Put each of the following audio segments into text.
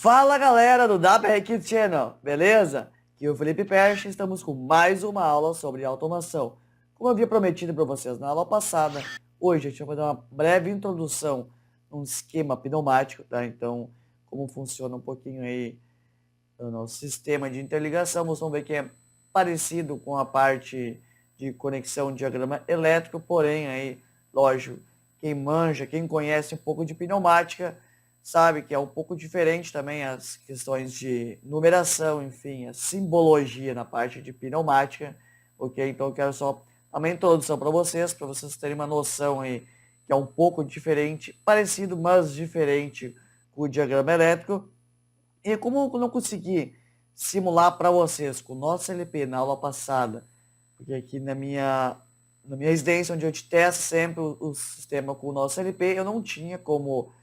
Fala galera do WR Kids Channel, beleza? Aqui é o Felipe Perche, estamos com mais uma aula sobre automação. Como eu havia prometido para vocês na aula passada, hoje a gente vai dar uma breve introdução num esquema pneumático, tá? Então, como funciona um pouquinho aí o nosso sistema de interligação, vocês vão ver que é parecido com a parte de conexão de diagrama elétrico, porém aí, lógico, quem manja, quem conhece um pouco de pneumática, sabe que é um pouco diferente também as questões de numeração, enfim, a simbologia na parte de pneumática, ok? Então eu quero só uma introdução para vocês terem uma noção aí que é um pouco diferente, parecido, mas diferente com o diagrama elétrico. E como eu não consegui simular para vocês com o nosso LP na aula passada, porque aqui na minha residência, onde eu te testo sempre o sistema com o nosso LP, eu não tinha como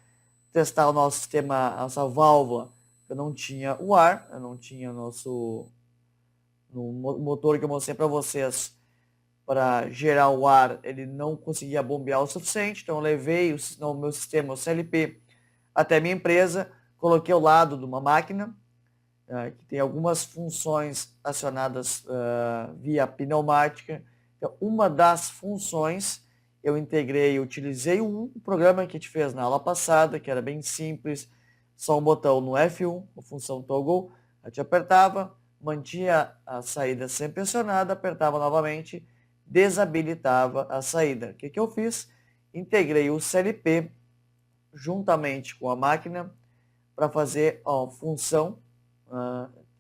testar o nosso sistema, a nossa válvula. Eu não tinha o ar, eu não tinha o motor que eu mostrei para vocês para gerar o ar, ele não conseguia bombear o suficiente, então eu levei o meu sistema, o CLP, até a minha empresa, coloquei ao lado de uma máquina, que tem algumas funções acionadas via pneumática. Então, uma das funções eu integrei, utilizei um programa que a gente fez na aula passada, que era bem simples, só um botão no F1, a função toggle, a gente apertava, mantinha a saída sempre acionada, apertava novamente, desabilitava a saída. O que eu fiz? Integrei o CLP juntamente com a máquina para fazer a função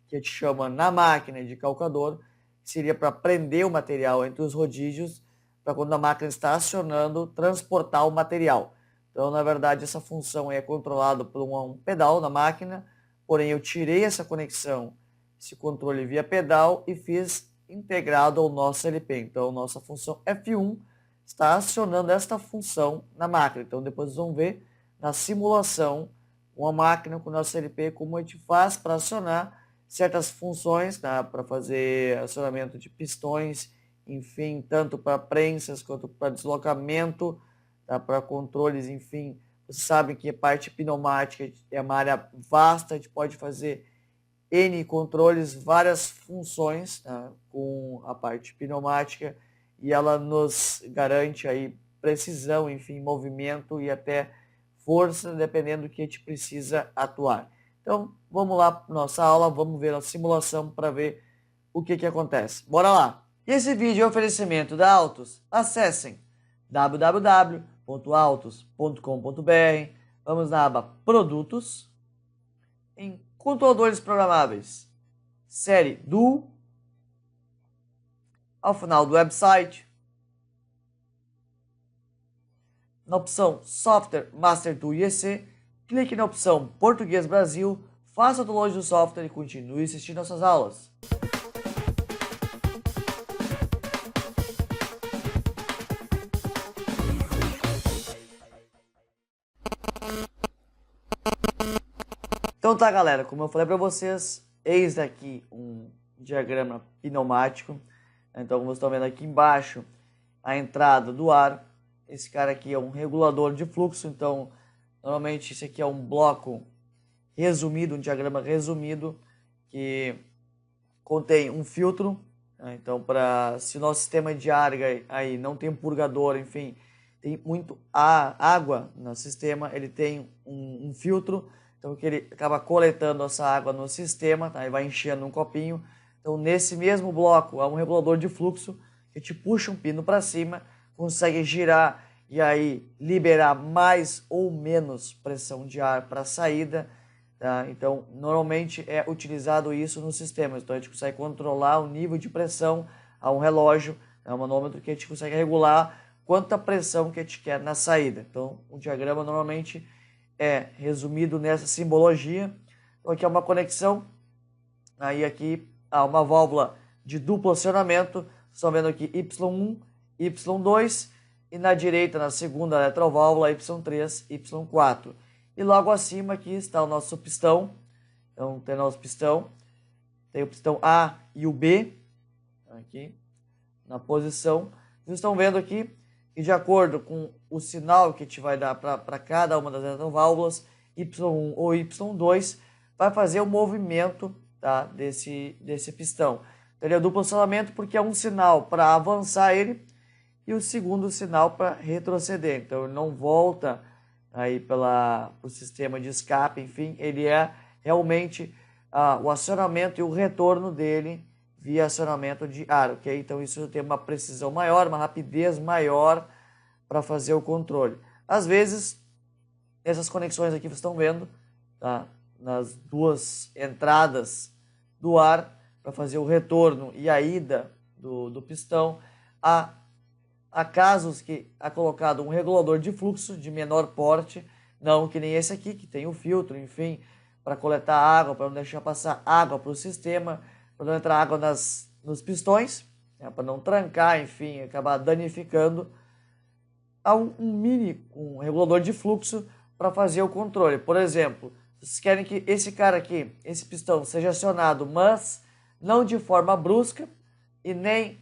que a gente chama na máquina de calcador, que seria para prender o material entre os rodízios, para quando a máquina está acionando, transportar o material. Então, na verdade, essa função é controlada por um pedal na máquina, porém eu tirei essa conexão, esse controle via pedal e fiz integrado ao nosso LP. Então, nossa função F1 está acionando esta função na máquina. Então, depois vocês vão ver na simulação uma máquina com o nosso LP, como a gente faz para acionar certas funções, tá? Para fazer acionamento de pistões, enfim, tanto para prensas quanto para deslocamento, tá? Para controles, enfim. Vocês sabem que a parte pneumática é uma área vasta, a gente pode fazer N controles, várias funções, tá? Com a parte pneumática, e ela nos garante aí precisão, enfim, movimento e até força, dependendo do que a gente precisa atuar. Então, vamos lá para nossa aula, vamos ver a simulação para ver o que acontece. Bora lá! E esse vídeo é um oferecimento da Autos. Acessem www.autos.com.br, vamos na aba Produtos, em Controladores Programáveis, série Duo, ao final do website, na opção Software Master Tool IEC, clique na opção Português Brasil, faça o download do software e continue assistindo nossas aulas. Então tá, galera, como eu falei para vocês, eis aqui um diagrama pneumático. Então, como vocês estão vendo aqui embaixo, a entrada do ar. Esse cara aqui é um regulador de fluxo, então normalmente esse aqui é um bloco resumido, um diagrama resumido, que contém um filtro, né? Então, se o nosso sistema de ar aí não tem um purgador, enfim, tem muito água no sistema, ele tem um filtro, então que ele acaba coletando essa água no sistema, tá? E vai enchendo um copinho. Então, nesse mesmo bloco, há um regulador de fluxo que te puxa um pino para cima, consegue girar e aí liberar mais ou menos pressão de ar para a saída, tá? Então, normalmente é utilizado isso no sistema. Então, a gente consegue controlar o nível de pressão a um relógio, é um manômetro que a gente consegue regular quanta pressão que a gente quer na saída. Então, o diagrama normalmente é resumido nessa simbologia. Então, aqui é uma conexão, aí aqui há uma válvula de duplo acionamento. Vocês estão vendo aqui Y1, Y2, e na direita, na segunda eletroválvula, Y3, Y4. E logo acima aqui está o nosso pistão. Então, tem o nosso pistão. Tem o pistão A e o B, aqui, na posição. Vocês estão vendo aqui que, de acordo com o sinal que a gente vai dar para cada uma das eletroválvulas, Y1 ou Y2, vai fazer o movimento, tá, desse pistão. Então, ele é duplo acionamento porque é um sinal para avançar ele e o segundo sinal para retroceder. Então, ele não volta aí o sistema de escape, enfim, ele é realmente o acionamento e o retorno dele via acionamento de ar, ok? Então, isso tem uma precisão maior, uma rapidez maior para fazer o controle. Às vezes, essas conexões aqui vocês estão vendo, tá? Nas duas entradas do ar para fazer o retorno e a ida do pistão. Há casos que é colocado um regulador de fluxo de menor porte, não que nem esse aqui, que tem o filtro, enfim, para coletar água, para não deixar passar água para o sistema, para não entrar água nos pistões, né, para não trancar, enfim, acabar danificando. Há um regulador de fluxo para fazer o controle. Por exemplo, vocês querem que esse cara aqui, esse pistão, seja acionado, mas não de forma brusca e nem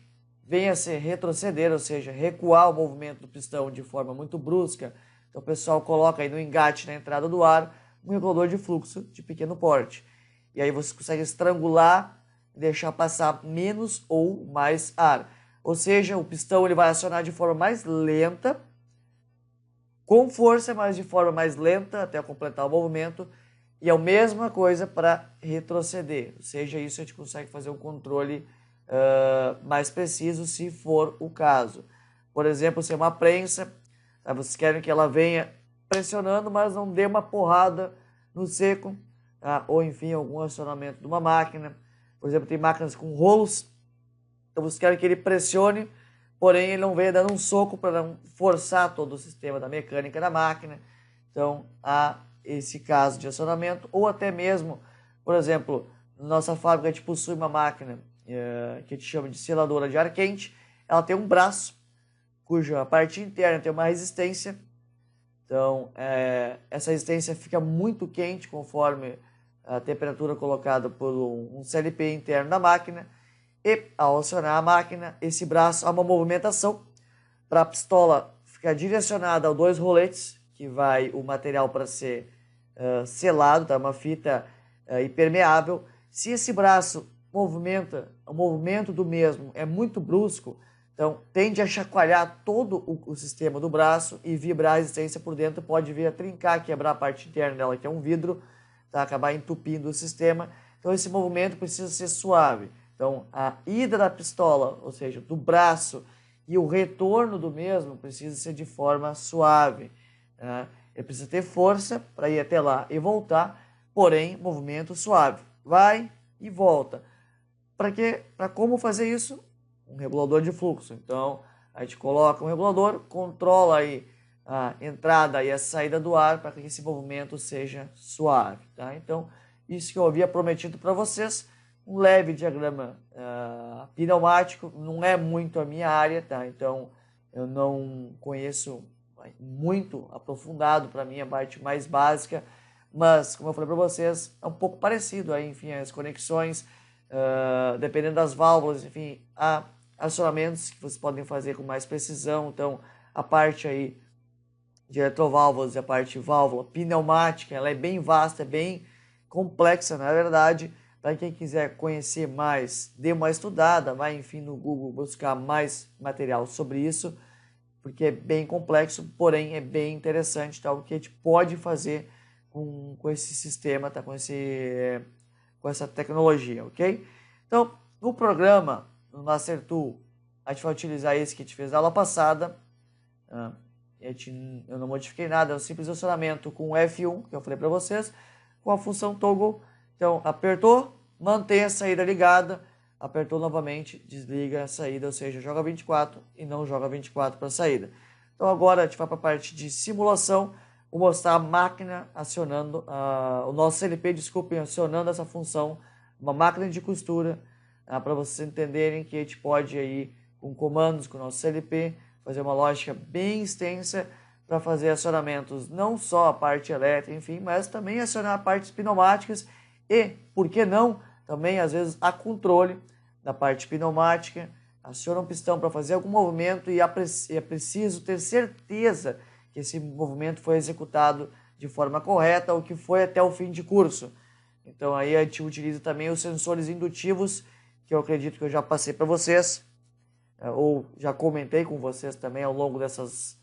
venha a se retroceder, ou seja, recuar o movimento do pistão de forma muito brusca. Então o pessoal coloca aí no engate, na entrada do ar, um regulador de fluxo de pequeno porte. E aí você consegue estrangular e deixar passar menos ou mais ar. Ou seja, o pistão ele vai acionar de forma mais lenta, com força, mas de forma mais lenta até completar o movimento. E é a mesma coisa para retroceder. Ou seja, isso a gente consegue fazer um controle mais preciso se for o caso. Por exemplo, se é uma prensa, vocês querem que ela venha pressionando, mas não dê uma porrada no seco, tá? Ou enfim, algum acionamento de uma máquina. Por exemplo, tem máquinas com rolos, então vocês querem que ele pressione, porém ele não venha dando um soco para não forçar todo o sistema da mecânica da máquina. Então há esse caso de acionamento, ou até mesmo, por exemplo, na nossa fábrica a gente possui uma máquina que a gente chama de seladora de ar quente. Ela tem um braço cuja parte interna tem uma resistência. Então essa resistência fica muito quente conforme a temperatura colocada por um CLP interno da máquina. E ao acionar a máquina, esse braço há uma movimentação para a pistola ficar direcionada aos dois roletes que vai o material para ser selado, tá? Uma fita impermeável. Se esse braço movimenta, o movimento do mesmo é muito brusco, então tende a chacoalhar todo o sistema do braço e vibrar a resistência por dentro, pode vir a trincar, quebrar a parte interna dela, que é um vidro, tá? Acabar entupindo o sistema. Então esse movimento precisa ser suave. Então a ida da pistola, ou seja, do braço, e o retorno do mesmo precisa ser de forma suave, né? Ele precisa ter força para ir até lá e voltar, porém movimento suave. Vai e volta. Para quê? Para como fazer isso? Um regulador de fluxo. Então, a gente coloca um regulador, controla aí a entrada e a saída do ar para que esse movimento seja suave, tá? Então, isso que eu havia prometido para vocês, um leve diagrama pneumático, não é muito a minha área, tá? Então, eu não conheço muito aprofundado, para mim a parte mais básica, mas, como eu falei para vocês, é um pouco parecido aí, enfim, as conexões, dependendo das válvulas, enfim, há acionamentos que vocês podem fazer com mais precisão. Então, a parte aí de eletroválvulas e a parte de válvula pneumática, ela é bem vasta, é bem complexa, na verdade. Para quem quiser conhecer mais, dê uma estudada, vai, enfim, no Google buscar mais material sobre isso, porque é bem complexo, porém é bem interessante, tá? O que a gente pode fazer com esse sistema, tá? Com essa tecnologia, ok? Então, no programa, no Master Tool, a gente vai utilizar esse que a gente fez na aula passada. Eu não modifiquei nada, é um simples acionamento com o F1, que eu falei para vocês, com a função toggle. Então, apertou, mantém a saída ligada, apertou novamente, desliga a saída, ou seja, joga 24 e não joga 24 para a saída. Então agora a gente vai para a parte de simulação, vou mostrar a máquina acionando, o nosso CLP, desculpem, acionando essa função, uma máquina de costura, para vocês entenderem que a gente pode aí, com comandos com o nosso CLP, fazer uma lógica bem extensa para fazer acionamentos, não só a parte elétrica, enfim, mas também acionar partes pneumáticas e, por que não, também às vezes há controle da parte pneumática, aciona um pistão para fazer algum movimento e é preciso ter certeza que esse movimento foi executado de forma correta ou que foi até o fim de curso. Então aí a gente utiliza também os sensores indutivos, que eu acredito que eu já passei para vocês, ou já comentei com vocês também ao longo dessas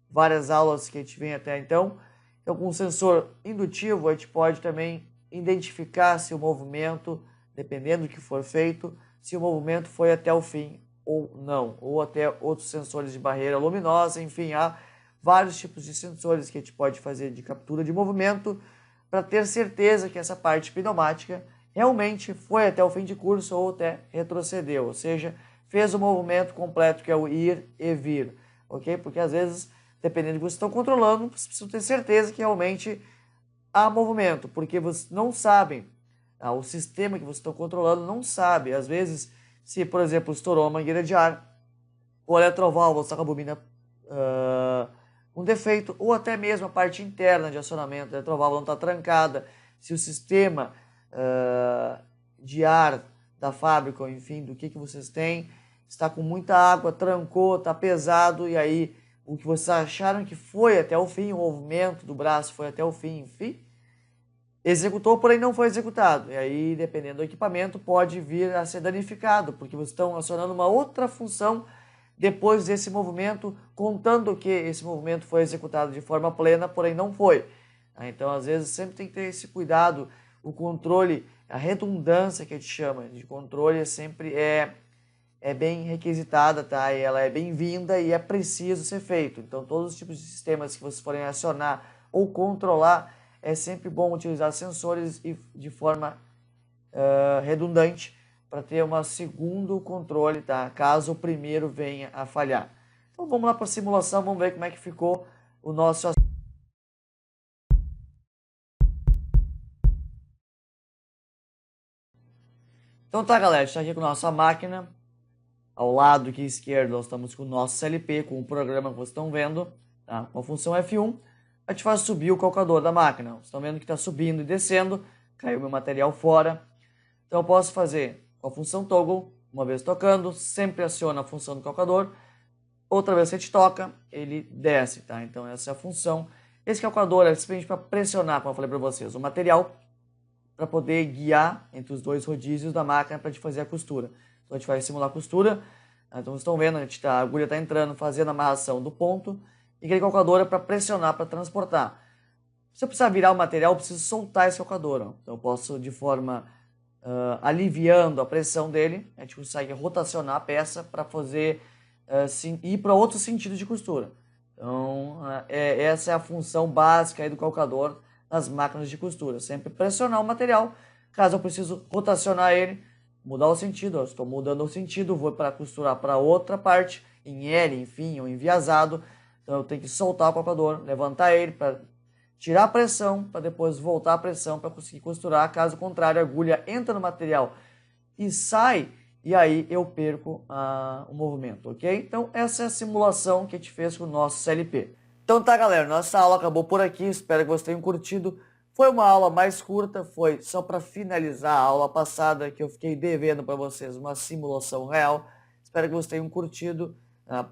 várias aulas que a gente vem até então. Então, com o sensor indutivo, a gente pode também identificar se o movimento, dependendo do que for feito, se o movimento foi até o fim ou não, ou até outros sensores de barreira luminosa, enfim, há vários tipos de sensores que a gente pode fazer de captura de movimento para ter certeza que essa parte pneumática realmente foi até o fim de curso ou até retrocedeu, ou seja, fez o movimento completo, que é o ir e vir, ok? Porque às vezes, dependendo do que vocês estão controlando, vocês precisam ter certeza que realmente há movimento, porque vocês não sabem, o sistema que vocês estão controlando não sabe, às vezes, se, por exemplo, estourou uma mangueira de ar, ou a eletroválvula está com a bobina um defeito, ou até mesmo a parte interna de acionamento, a eletroválvula não está trancada, se o sistema de ar da fábrica, ou enfim, do que vocês têm, está com muita água, trancou, está pesado, e aí o que vocês acharam que foi até o fim, o movimento do braço foi até o fim, enfim, executou, porém não foi executado. E aí, dependendo do equipamento, pode vir a ser danificado, porque vocês estão acionando uma outra função depois desse movimento, contando que esse movimento foi executado de forma plena, porém não foi. Então, às vezes, sempre tem que ter esse cuidado, o controle, a redundância que a gente chama de controle sempre é bem requisitada, tá? E ela é bem-vinda e é preciso ser feito. Então, todos os tipos de sistemas que vocês forem acionar ou controlar, é sempre bom utilizar sensores de forma redundante para ter um segundo controle, tá? Caso o primeiro venha a falhar. Então, vamos lá para a simulação, vamos ver como é que ficou o nosso. Então tá, galera, a gente está aqui com a nossa máquina. Ao lado aqui esquerdo nós estamos com o nosso CLP, com o programa que vocês estão vendo, tá? Com a função F1, a gente vai subir o calcador da máquina. Vocês estão vendo que está subindo e descendo, caiu meu material fora. Então eu posso fazer com a função Toggle, uma vez tocando, sempre aciona a função do calcador, outra vez que a gente toca, ele desce, tá? Então essa é a função. Esse calcador é simplesmente para pressionar, como eu falei para vocês, o material para poder guiar entre os dois rodízios da máquina para a gente fazer a costura. Então a gente vai simular a costura. Então vocês estão vendo, a agulha está entrando, fazendo a amarração do ponto. E aquele calcador é para pressionar, para transportar. Se eu precisar virar o material, eu preciso soltar esse calcador. Ó. Então eu posso, de forma aliviando a pressão dele, a gente consegue rotacionar a peça para fazer ir para outro sentido de costura. Então essa é a função básica aí do calcador nas máquinas de costura. Sempre pressionar o material. Caso eu preciso rotacionar ele, mudar o sentido, eu estou mudando o sentido, vou para costurar para outra parte, em L, enfim, ou enviesado, então eu tenho que soltar o calcador, levantar ele para tirar a pressão, para depois voltar a pressão para conseguir costurar, caso contrário a agulha entra no material e sai, e aí eu perco o movimento, ok? Então essa é a simulação que a gente fez com o nosso CLP. Então tá, galera, nossa aula acabou por aqui, espero que vocês tenham curtido. Foi uma aula mais curta, foi só para finalizar a aula passada, que eu fiquei devendo para vocês uma simulação real. Espero que vocês tenham curtido.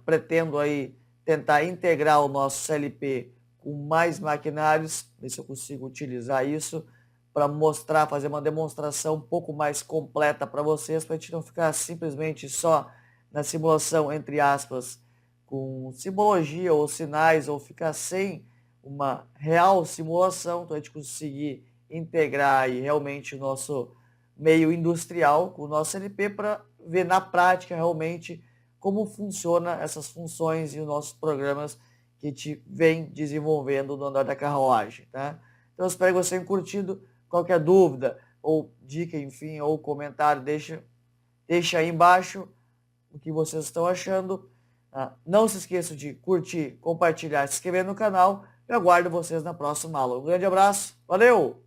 Pretendo aí tentar integrar o nosso CLP com mais maquinários, ver se eu consigo utilizar isso para mostrar, fazer uma demonstração um pouco mais completa para vocês, para a gente não ficar simplesmente só na simulação, entre aspas, com simbologia ou sinais, ou ficar sem uma real simulação, então a gente conseguir integrar aí realmente o nosso meio industrial com o nosso CLP para ver na prática realmente como funciona essas funções e os nossos programas que a gente vem desenvolvendo no andar da carruagem, tá? Então eu espero que vocês tenham curtido. Qualquer dúvida ou dica, enfim, ou comentário, deixa aí embaixo o que vocês estão achando. Não se esqueçam de curtir, compartilhar, se inscrever no canal. Eu aguardo vocês na próxima aula. Um grande abraço, valeu!